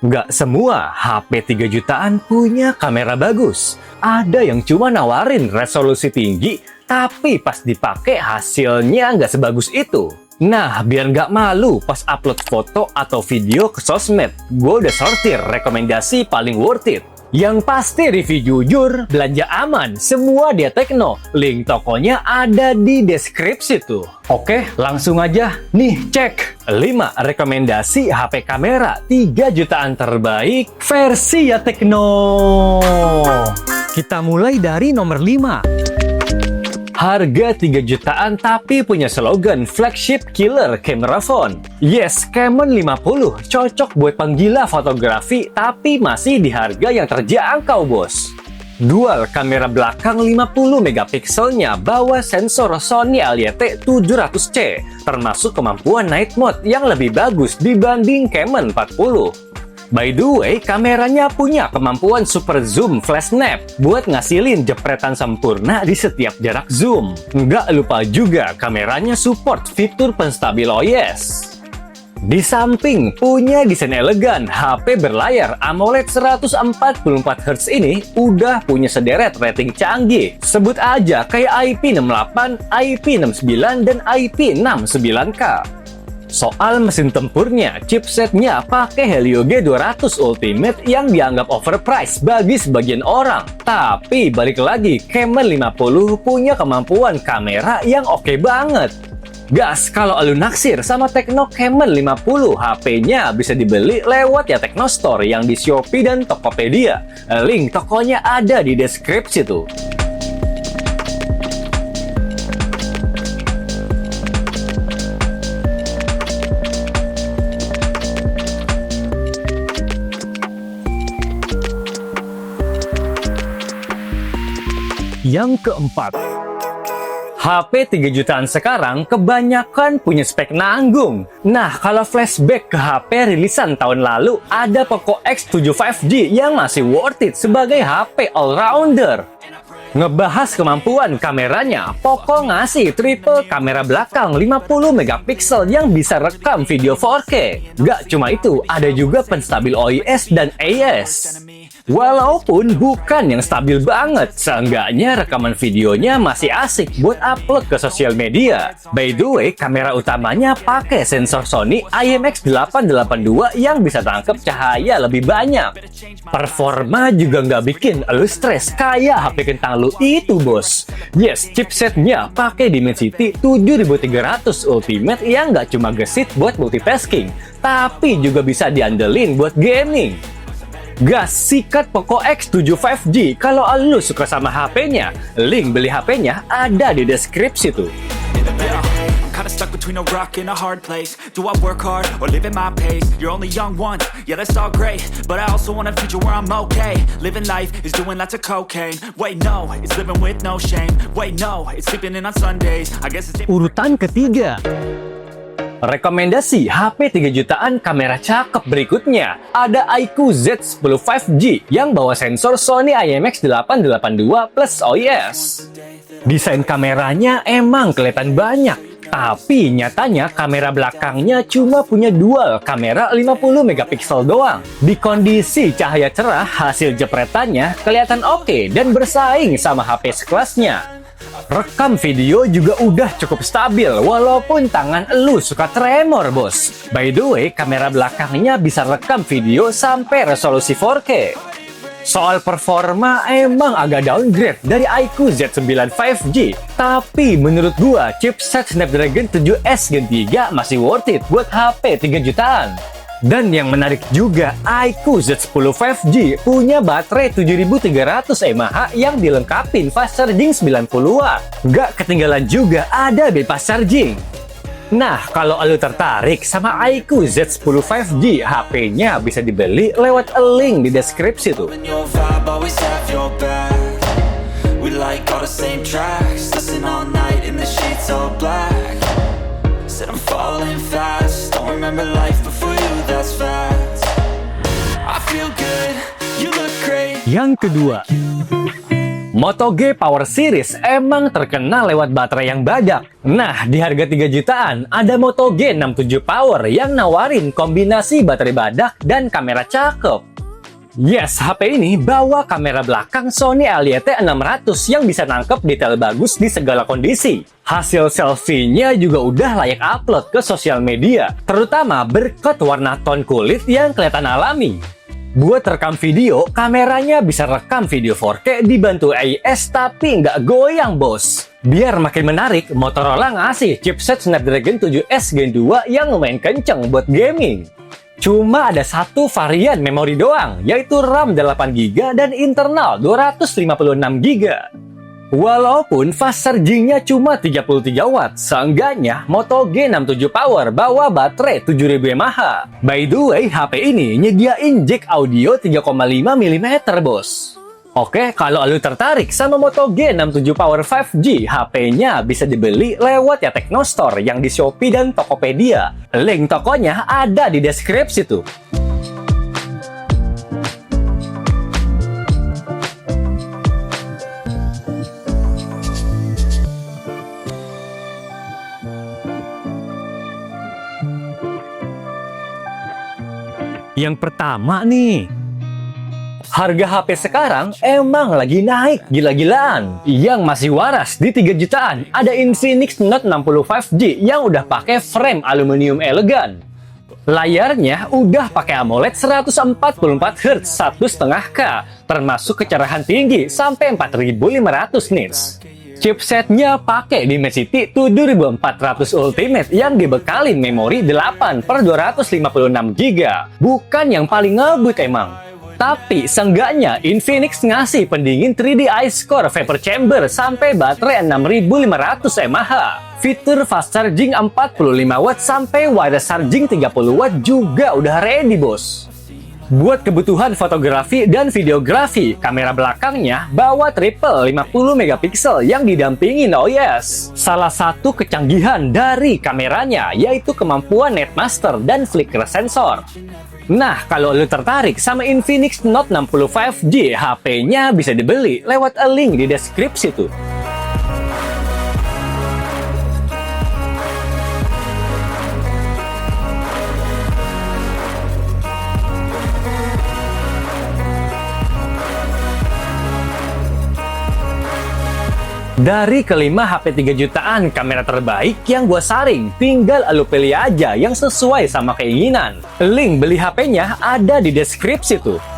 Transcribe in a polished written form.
Nggak semua HP 3 jutaan punya kamera bagus. Ada yang cuma nawarin resolusi tinggi, tapi pas dipakai hasilnya nggak sebagus itu. Nah, biar nggak malu pas upload foto atau video ke sosmed, gue udah sortir rekomendasi paling worth it. Yang pasti review jujur, belanja aman, semua dia Tecno. Link tokonya ada di deskripsi tuh. Oke, langsung aja. Nih, cek. 5 rekomendasi HP kamera 3 jutaan terbaik versi ya Tecno. Kita mulai dari nomor 5. Harga 3 jutaan tapi punya slogan flagship killer camera phone. Yes, Camon 50 cocok buat penggila fotografi tapi masih di harga yang terjangkau, bos. Dual kamera belakang 50 megapikselnya bawa sensor Sony Alliete 700C, termasuk kemampuan night mode yang lebih bagus dibanding Camon 40. By the way, kameranya punya kemampuan super zoom flash snap buat ngasilin jepretan sempurna di setiap jarak zoom. Nggak lupa juga kameranya support fitur penstabil OIS. Di samping punya desain elegan, HP berlayar AMOLED 144Hz ini udah punya sederet rating canggih. Sebut aja kayak IP68, IP69, dan IP69K. Soal mesin tempurnya, chipsetnya pakai Helio G200 Ultimate yang dianggap overpriced bagi sebagian orang. Tapi balik lagi, Camon 50 punya kemampuan kamera yang oke banget. Gas, kalau lu naksir sama Tecno Camon 50, HP-nya bisa dibeli lewat ya Tecno Store yang di Shopee dan Tokopedia. Link tokonya ada di deskripsi tuh. Yang keempat, HP 3 jutaan sekarang kebanyakan punya spek nanggung. Nah, kalau flashback ke HP rilisan tahun lalu, ada Poco X7 5G yang masih worth it sebagai HP all-rounder. Ngebahas kemampuan kameranya, Poco ngasih triple kamera belakang 50 megapiksel yang bisa rekam video 4K. Gak cuma itu, ada juga penstabil OIS dan AIS. Walaupun bukan yang stabil banget, seenggaknya rekaman videonya masih asik buat upload ke sosial media. By the way, kamera utamanya pakai sensor Sony IMX882 yang bisa tangkap cahaya lebih banyak. Performa juga nggak bikin lu stres kayak HP kentang lu itu, bos. Yes, chipsetnya pakai Dimensity 7300 Ultimate yang nggak cuma gesit buat multitasking, tapi juga bisa diandelin buat gaming. Gas, sikat Poco X7 5G kalau lu suka sama HP-nya. Link beli HP-nya ada di deskripsi tuh. Kinda stuck between a rock and a hard place. Do I work hard or live at my pace? You're only young once, yeah that's all great, but I also want a future where I'm okay. Living life is doing lots of cocaine. Wait no, it's living with no shame. Wait no, it's sleeping in on Sundays. I guess it's Urutan ketiga. Rekomendasi HP 3 jutaan kamera cakep berikutnya. Ada iQOO Z10 5G yang bawa sensor Sony IMX882 plus OIS. Desain kameranya emang kelihatan banyak, tapi nyatanya kamera belakangnya cuma punya dual kamera 50 megapiksel doang. Di kondisi cahaya cerah, hasil jepretannya kelihatan oke dan bersaing sama HP sekelasnya. Rekam video juga udah cukup stabil, walaupun tangan lu suka tremor, bos. By the way, kamera belakangnya bisa rekam video sampai resolusi 4K. Soal performa emang agak downgrade dari iQOO Z9 5G, tapi menurut gua chipset Snapdragon 7S Gen 3 masih worth it buat HP 3 jutaan. Dan yang menarik juga, iQOO Z10 5G punya baterai 7300 mAh yang dilengkapin fast charging 90 Watt. Gak ketinggalan juga ada bebas charging. Nah, kalau lu tertarik sama iQOO Z10 5G, HP-nya bisa dibeli lewat link di deskripsi tuh. Yang kedua, Moto G Power Series emang terkenal lewat baterai yang badak. Nah, di harga 3 jutaan, ada Moto G 67 Power yang nawarin kombinasi baterai badak dan kamera cakep. Yes, HP ini bawa kamera belakang Sony A7-600 yang bisa nangkep detail bagus di segala kondisi. Hasil selfie-nya juga udah layak upload ke sosial media, terutama berkat warna tone kulit yang kelihatan alami. Buat rekam video, kameranya bisa rekam video 4K dibantu AIS tapi nggak goyang, bos. Biar makin menarik, Motorola ngasih chipset Snapdragon 7S Gen 2 yang lumayan kenceng buat gaming. Cuma ada satu varian memori doang, yaitu RAM 8GB dan internal 256GB. Walaupun fast charging-nya cuma 33 watt, seenggaknya Moto G67 Power bawa baterai 7000 mAh. By the way, HP ini nyediain jack audio 3,5mm, bos. Oke, kalau lu tertarik sama Moto G67 Power 5G, HP-nya bisa dibeli lewat ya Teknostore yang di Shopee dan Tokopedia. Link tokonya ada di deskripsi tuh. Yang pertama nih, harga HP sekarang emang lagi naik gila-gilaan. Yang masih waras di 3 jutaan, ada Infinix Note 60 5G yang udah pakai frame aluminium elegan. Layarnya udah pakai AMOLED 144Hz 1,5K, termasuk kecerahan tinggi sampai 4500 nits. Chipsetnya pakai Dimensity 7400 Ultimate yang dibekali memori 8/256GB. Bukan yang paling ngebut emang. Tapi seenggaknya Infinix ngasih pendingin 3D Ice Core Vapor Chamber sampai baterai 6500 mAh. Fitur fast charging 45 watt sampai wireless charging 30 watt juga udah ready, bos. Buat kebutuhan fotografi dan videografi, kamera belakangnya bawa triple 50 megapiksel yang didampingin OIS. Salah satu kecanggihan dari kameranya yaitu kemampuan Netmaster dan flicker sensor. Nah, kalau lu tertarik sama Infinix Note 60 5G, HP-nya bisa dibeli lewat link di deskripsi tuh. Dari kelima HP 3 jutaan kamera terbaik yang gue saring, tinggal lu pilih aja yang sesuai sama keinginan. Link beli HP-nya ada di deskripsi tuh.